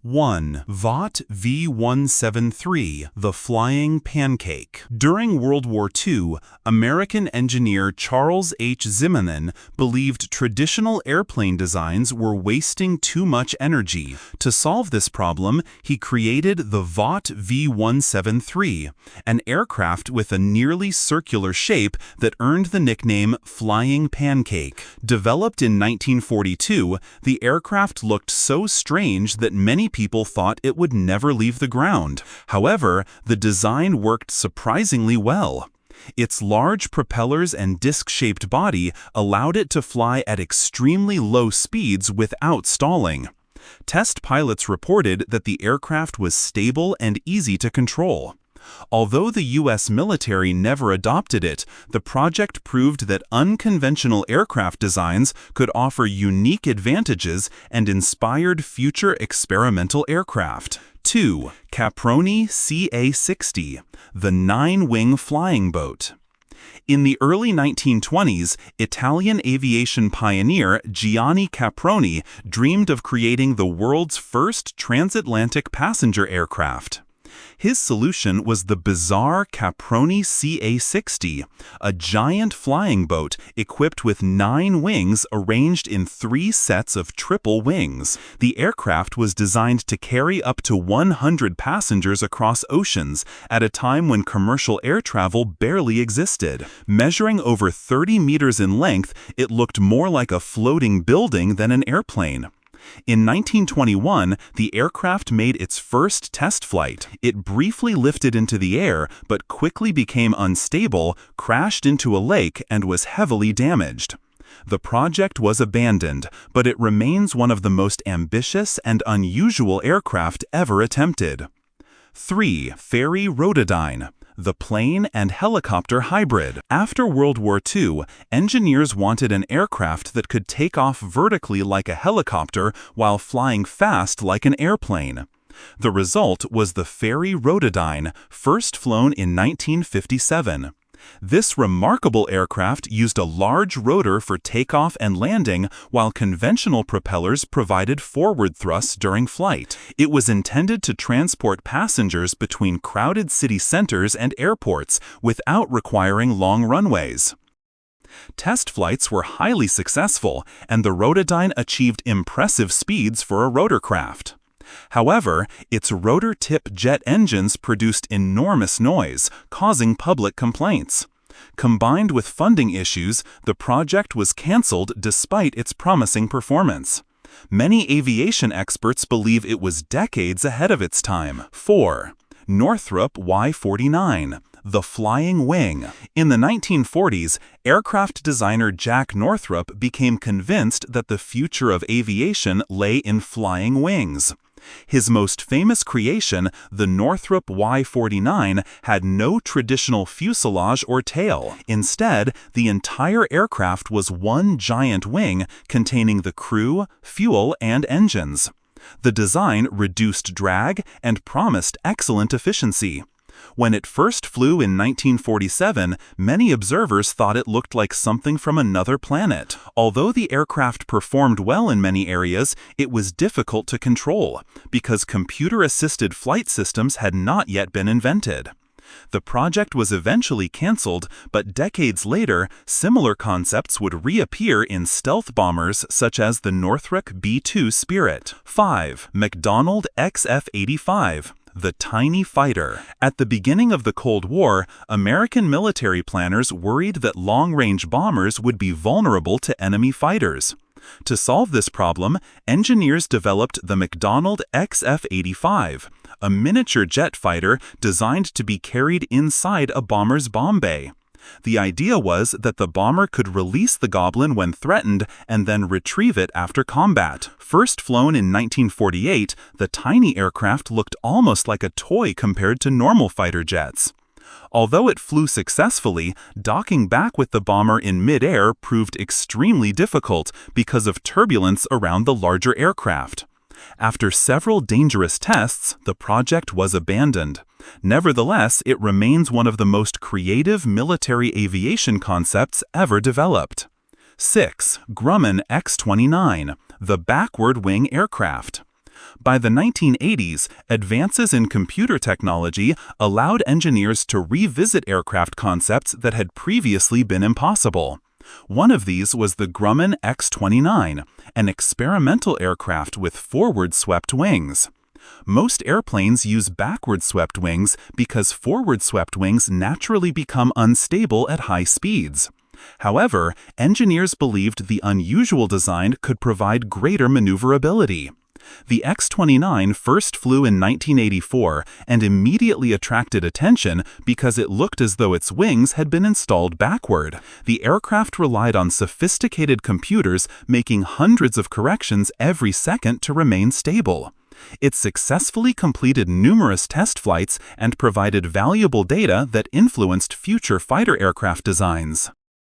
1. Vought V-173, the Flying Pancake. During World War II, American engineer Charles H. Zimmerman believed traditional airplane designs were wasting too much energy. To solve this problem, he created the Vought V-173, an aircraft with a nearly circular shape that earned the nickname Flying Pancake. Developed in 1942, the aircraft looked so strange that many people thought it would never leave the ground. However, the design worked surprisingly well. Its large propellers and disc-shaped body allowed it to fly at extremely low speeds without stalling. Test pilots reported that the aircraft was stable and easy to control. Although the U.S. military never adopted it, the project proved that unconventional aircraft designs could offer unique advantages and inspired future experimental aircraft. 2. Caproni CA-60, the 9-wing flying boat. In the early 1920s, Italian aviation pioneer Gianni Caproni dreamed of creating the world's first transatlantic passenger aircraft. His solution was the bizarre Caproni CA-60, a giant flying boat equipped with 9 wings arranged in 3 sets of triple wings. The aircraft was designed to carry up to 100 passengers across oceans at a time when commercial air travel barely existed. Measuring over 30 meters in length, it looked more like a floating building than an airplane. In 1921, the aircraft made its first test flight. It briefly lifted into the air, but quickly became unstable, crashed into a lake, and was heavily damaged. The project was abandoned, but it remains one of the most ambitious and unusual aircraft ever attempted. 3. Fairey Rotodyne, the plane and helicopter hybrid. After World War II, engineers wanted an aircraft that could take off vertically like a helicopter while flying fast like an airplane. The result was the Fairey Rotodyne, first flown in 1957. This remarkable aircraft used a large rotor for takeoff and landing, while conventional propellers provided forward thrust during flight. It was intended to transport passengers between crowded city centers and airports without requiring long runways. Test flights were highly successful, and the Rotodyne achieved impressive speeds for a rotorcraft. However, its rotor-tip jet engines produced enormous noise, causing public complaints. Combined with funding issues, the project was canceled despite its promising performance. Many aviation experts believe it was decades ahead of its time. 4. Northrop Y-49, the Flying Wing. In the 1940s, aircraft designer Jack Northrop became convinced that the future of aviation lay in flying wings. His most famous creation, the Northrop Y-49, had no traditional fuselage or tail. Instead, the entire aircraft was one giant wing containing the crew, fuel, and engines. The design reduced drag and promised excellent efficiency. When it first flew in 1947, many observers thought it looked like something from another planet. Although the aircraft performed well in many areas, it was difficult to control, because computer-assisted flight systems had not yet been invented. The project was eventually canceled, but decades later, similar concepts would reappear in stealth bombers such as the Northrop B-2 Spirit. 5. McDonnell XF-85, the tiny fighter. At the beginning of the Cold War, American military planners worried that long-range bombers would be vulnerable to enemy fighters. To solve this problem, engineers developed the McDonnell XF-85, a miniature jet fighter designed to be carried inside a bomber's bomb bay. The idea was that the bomber could release the Goblin when threatened and then retrieve it after combat. First flown in 1948, the tiny aircraft looked almost like a toy compared to normal fighter jets. Although it flew successfully, docking back with the bomber in mid-air proved extremely difficult because of turbulence around the larger aircraft. After several dangerous tests, the project was abandoned. Nevertheless, it remains one of the most creative military aviation concepts ever developed. 6. Grumman X-29, the backward wing aircraft. By the 1980s, advances in computer technology allowed engineers to revisit aircraft concepts that had previously been impossible. One of these was the Grumman X-29, an experimental aircraft with forward-swept wings. Most airplanes use backward-swept wings because forward-swept wings naturally become unstable at high speeds. However, engineers believed the unusual design could provide greater maneuverability. The X-29 first flew in 1984 and immediately attracted attention because it looked as though its wings had been installed backward. The aircraft relied on sophisticated computers making hundreds of corrections every second to remain stable. It successfully completed numerous test flights and provided valuable data that influenced future fighter aircraft designs.